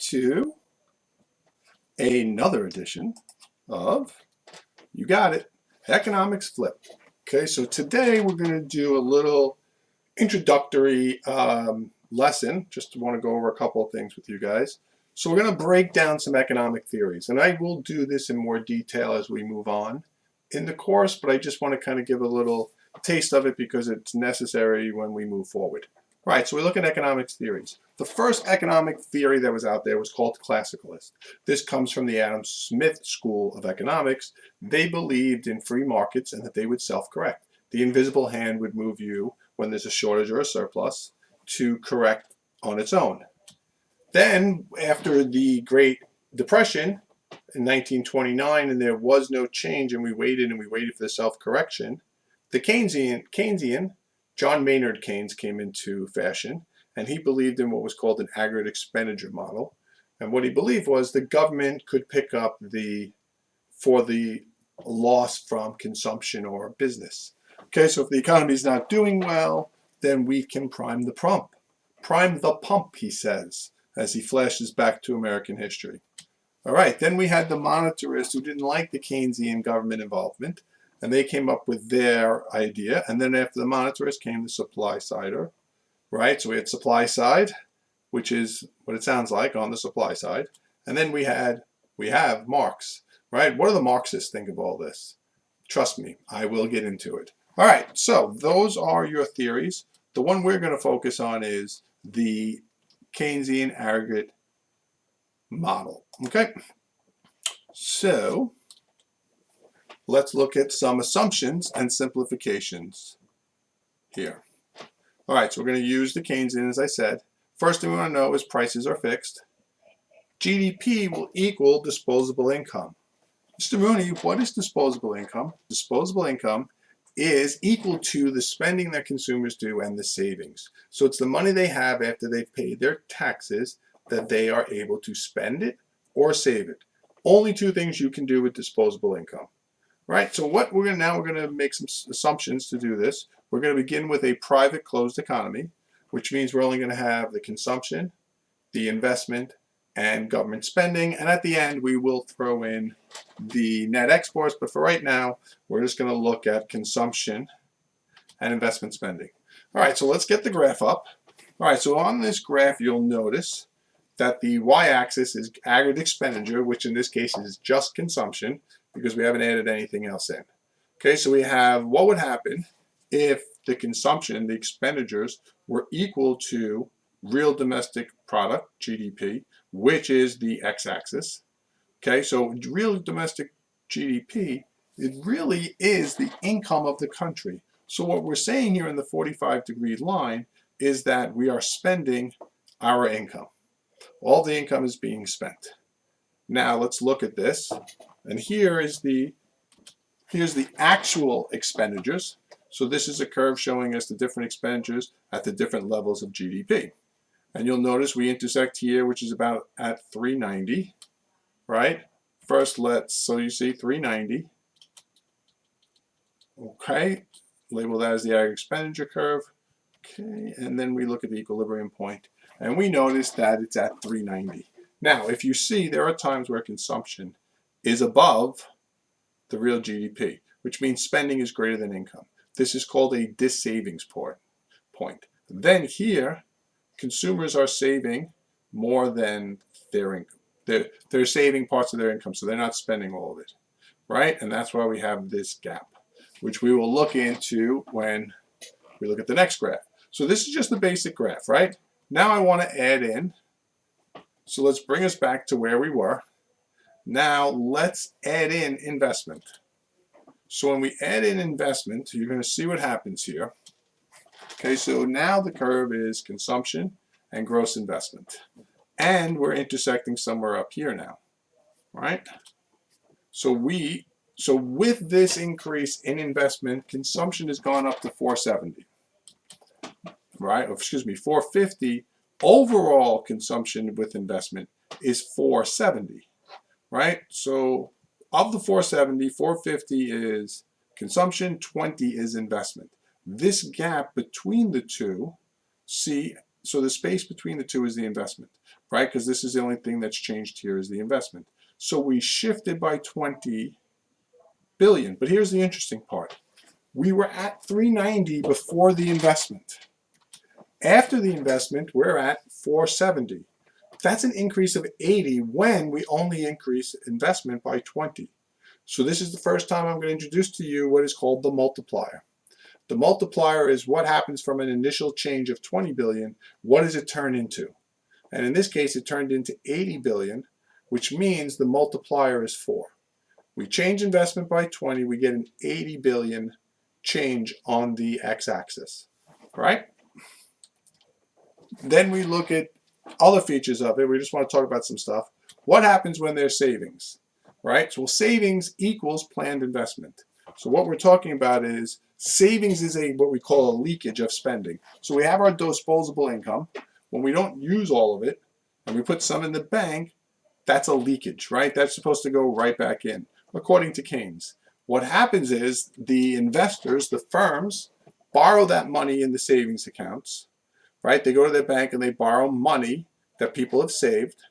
to another edition of, you got it, Economics Flipped. Okay, so today we're going to do a little introductory lesson. Just want to go over a couple of things with you guys. So we're going to break down some economic theories, and I will do this in more detail as we move on in the course, but I just want to kind of give a little taste of it because it's necessary when we move forward. Right, so we look at economics theories. The first economic theory that was out there was called classicalist. This comes from the Adam Smith School of Economics. They believed in free markets and that they would self-correct. The invisible hand would move you when there's a shortage or a surplus to correct on its own. Then, after the Great Depression in 1929, and there was no change, and we waited for the self-correction, the Keynesian John Maynard Keynes came into fashion, and he believed in what was called an aggregate expenditure model. And what he believed was the government could pick up for the loss from consumption or business. Okay, so if the economy is not doing well, then we can prime the pump. Prime the pump, he says, as he flashes back to American history. All right, then we had the monetarists who didn't like the Keynesian government involvement, and they came up with their idea. And then after the monetarists came the supply sider, right? So we had supply side, which is what it sounds like on the supply side. And then we have Marx, right? What do the Marxists think of all this? Trust me, I will get into it. All right, so those are your theories. The one we're going to focus on is the Keynesian aggregate model, okay? So let's look at some assumptions and simplifications here. All right, so we're going to use the Keynesian, as I said. First thing we want to know is prices are fixed. GDP will equal disposable income. Mr. Mooney, what is disposable income? Disposable income is equal to the spending that consumers do and the savings. So it's the money they have after they've paid their taxes that they are able to spend it or save it. Only two things you can do with disposable income. Right, so what we're going to make some assumptions to do this. We're going to begin with a private closed economy, which means we're only going to have the consumption, the investment, and government spending. And at the end, we will throw in the net exports. But for right now, we're just going to look at consumption and investment spending. All right, so let's get the graph up. All right, so on this graph, you'll notice that the y-axis is aggregate expenditure, which in this case is just consumption, because we haven't added anything else in. Okay, so we have what would happen if the consumption, the expenditures, were equal to real domestic product, GDP, which is the x-axis. Okay, so real domestic GDP, it really is the income of the country. So what we're saying here in the 45-degree line is that we are spending our income. All the income is being spent. Now let's look at this. And here's the actual expenditures. So this is a curve showing us the different expenditures at the different levels of GDP. And you'll notice we intersect here, which is about at 390, right? First, so you see 390. Okay, label that as the aggregate expenditure curve. Okay, and then we look at the equilibrium point, and we notice that it's at 390. Now, if you see, there are times where consumption is above the real GDP, which means spending is greater than income. This is called a dissavings point. Then here, consumers are saving more than their income. They're saving parts of their income, so they're not spending all of it, right? And that's why we have this gap, which we will look into when we look at the next graph. So this is just the basic graph, right? Now I want to add in. So let's bring us back to where we were. Now let's add in investment. So when we add in investment, you're going to see what happens here. Okay, so now the curve is consumption and gross investment. And we're intersecting somewhere up here now, right? So with this increase in investment, consumption has gone up to 470, right? Excuse me, 450. Overall consumption with investment is 470, right? So of the 470, 450 is consumption, 20 is investment. This gap between the two, see, So the space between the two is the investment, right? Because this is the only thing that's changed here is the investment. So we shifted by 20 billion. But here's the interesting part. We were at 390 before the investment. After the investment, we're at 470. That's an increase of 80 when we only increase investment by 20. So this is the first time I'm going to introduce to you what is called the multiplier. The multiplier is what happens from an initial change of 20 billion. What does it turn into? And in this case, it turned into 80 billion, which means the multiplier is 4. We change investment by 20, we get an 80 billion change on the x-axis, right? Then we look at other features of it. We just want to talk about some stuff. What happens when there's savings, right? So savings equals planned investment. So what we're talking about is savings is what we call a leakage of spending. So we have our disposable income. When we don't use all of it and we put some in the bank, that's a leakage, right? That's supposed to go right back in, according to Keynes. What happens is the investors, the firms, borrow that money in the savings accounts, right? They go to their bank and they borrow money that people have saved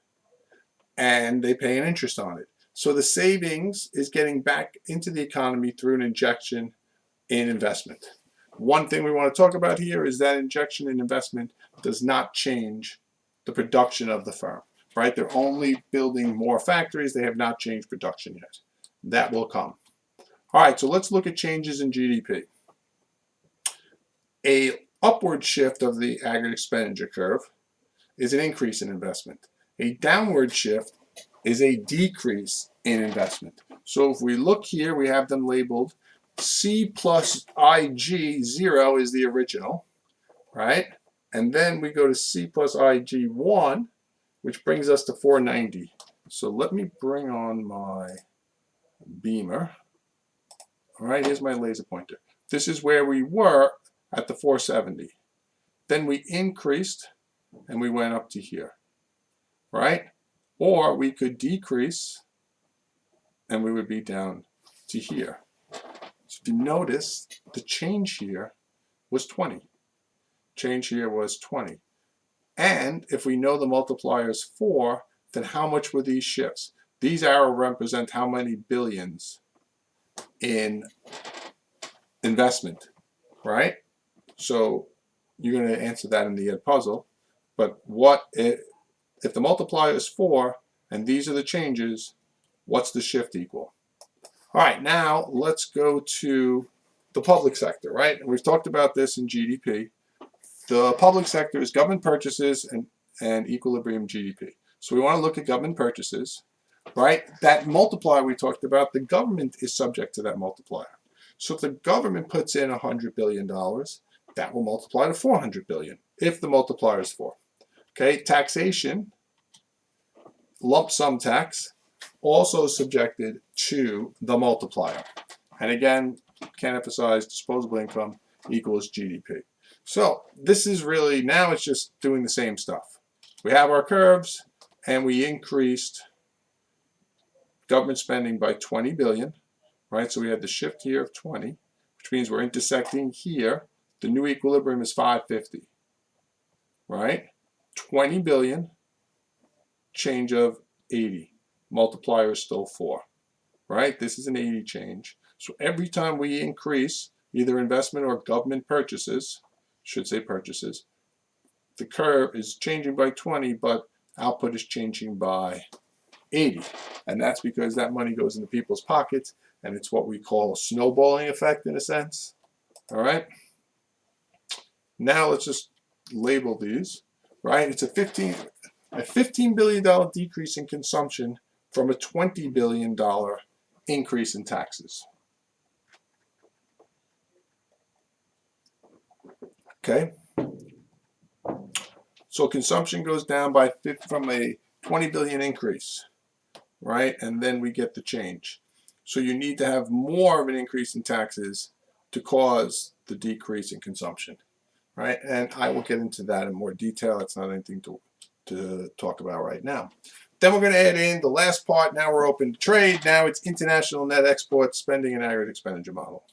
and they pay an interest on it. So the savings is getting back into the economy through an injection in investment. One thing we want to talk about here is that injection in investment does not change the production of the firm, right? They're only building more factories. They have not changed production yet. That will come. All right, so let's look at changes in GDP. A upward shift of the aggregate expenditure curve is an increase in investment. A downward shift is a decrease in investment. So if we look here, we have them labeled C plus IG, 0 is the original, right? And then we go to C plus IG 1, which brings us to 490. So let me bring on my beamer. All right, here's my laser pointer. This is where we were at the 470. Then we increased and we went up to here, right? Or we could decrease and we would be down to here. So if you notice, the change here was 20. Change here was 20. And if we know the multiplier is 4, then how much were these shifts? These arrows represent how many billions in investment, right? So you're going to answer that in the Ed puzzle. But if the multiplier is 4 and these are the changes, what's the shift equal? All right, now let's go to the public sector, right? And we've talked about this in GDP. The public sector is government purchases and equilibrium GDP. So we want to look at government purchases, right? That multiplier we talked about, the government is subject to that multiplier. So if the government puts in $100 billion, that will multiply to 400 billion if the multiplier is 4. Okay, taxation, lump sum tax, also subjected to the multiplier. And again, can't emphasize disposable income equals GDP. So this is really, now it's just doing the same stuff. We have our curves and we increased government spending by 20 billion, right? So we had the shift here of 20, which means we're intersecting here. The new equilibrium is 550, right? 20 billion, change of 80. Multiplier is still 4, right? This is an 80 change. So every time we increase either investment or government purchases, should say purchases, the curve is changing by 20, but output is changing by 80. And that's because that money goes into people's pockets, and it's what we call a snowballing effect in a sense. All right? Now let's just label these, right? It's a $15 billion decrease in consumption from a $20 billion increase in taxes. Okay? So consumption goes down from a 20 billion increase, right? And then we get the change. So you need to have more of an increase in taxes to cause the decrease in consumption, right? And I will get into that in more detail. It's not anything to talk about right now. Then we're going to add in the last part. Now we're open to trade. Now it's international net export spending and aggregate expenditure model.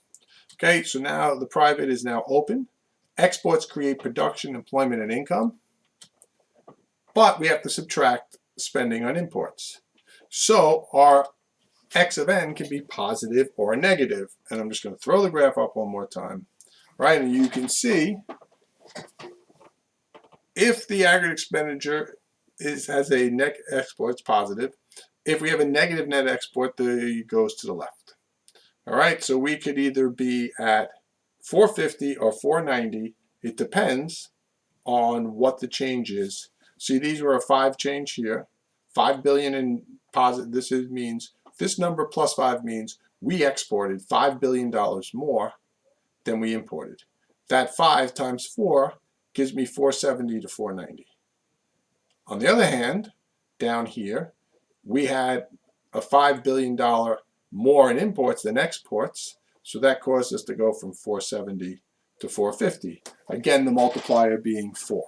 Okay, so now the private is now open. Exports create production, employment, and income. but we have to subtract spending on imports. So our X of N can be positive or negative. And I'm just going to throw the graph up one more time. Right, and you can see if the aggregate expenditure has a net export, it's positive. If we have a negative net export, it goes to the left. All right, so we could either be at 450 or 490. It depends on what the change is. See, these were a 5 change here. 5 billion in positive. Means this number plus 5 means we exported $5 billion more than we imported. That 5 times 4 gives me 470 to 490. On the other hand, down here, we had a $5 billion more in imports than exports, so that caused us to go from 470 to 450. Again, the multiplier being 4.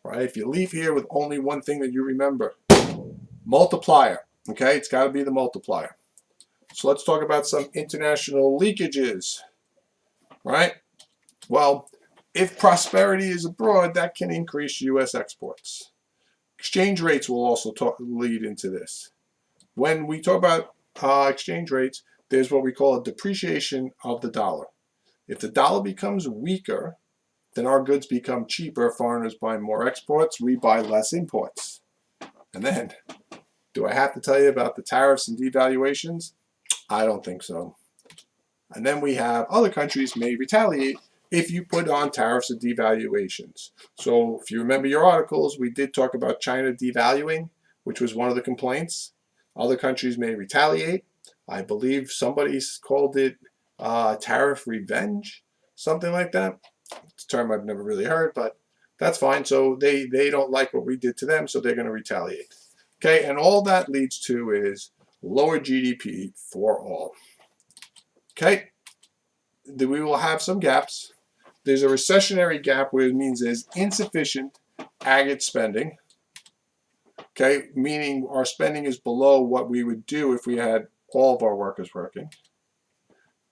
Right? If you leave here with only one thing that you remember, multiplier. Okay, it's got to be the multiplier. So let's talk about some international leakages. Right? Well, if prosperity is abroad, that can increase U.S. exports. Exchange rates will also lead into this. When we talk about exchange rates, there's what we call a depreciation of the dollar. If the dollar becomes weaker, then our goods become cheaper. Foreigners buy more exports, we buy less imports. And then, do I have to tell you about the tariffs and devaluations? I don't think so. And then we have other countries may retaliate if you put on tariffs or devaluations. So if you remember your articles, we did talk about China devaluing, which was one of the complaints. Other countries may retaliate. I believe somebody's called it tariff revenge, something like that. It's a term I've never really heard, but that's fine. So they don't like what we did to them, so they're going to retaliate. Okay, and all that leads to is lower GDP for all. Okay, we will have some gaps. There's a recessionary gap, where it means there's insufficient aggregate spending. Okay, meaning our spending is below what we would do if we had all of our workers working.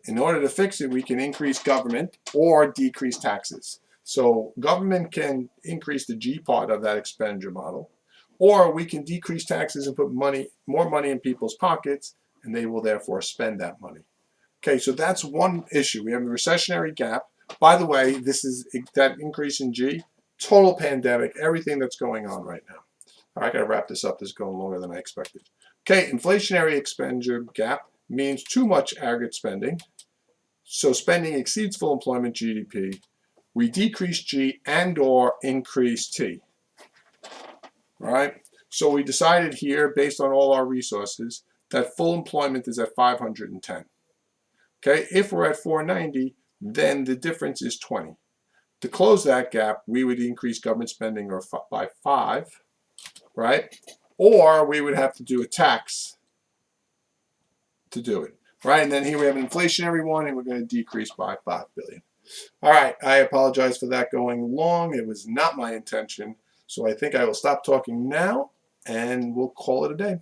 In order to fix it, we can increase government or decrease taxes. So government can increase the G part of that expenditure model, or we can decrease taxes and put more money in people's pockets, and they will therefore spend that money. Okay, so that's one issue. We have a recessionary gap. By the way, this is that increase in G, total pandemic, everything that's going on right now. All right, I got to wrap this up. This is going longer than I expected. Okay, inflationary expenditure gap means too much aggregate spending. So spending exceeds full employment GDP. We decrease G and or increase T. All right, so we decided here, based on all our resources, that full employment is at 510. Okay, if we're at 490, then the difference is 20. To close that gap, we would increase government spending by 5, right? Or we would have to do a tax to do it, right? And then here we have an inflationary one, and we're going to decrease by 5 billion. All right, I apologize for that going long. It was not my intention. So I think I will stop talking now, and we'll call it a day.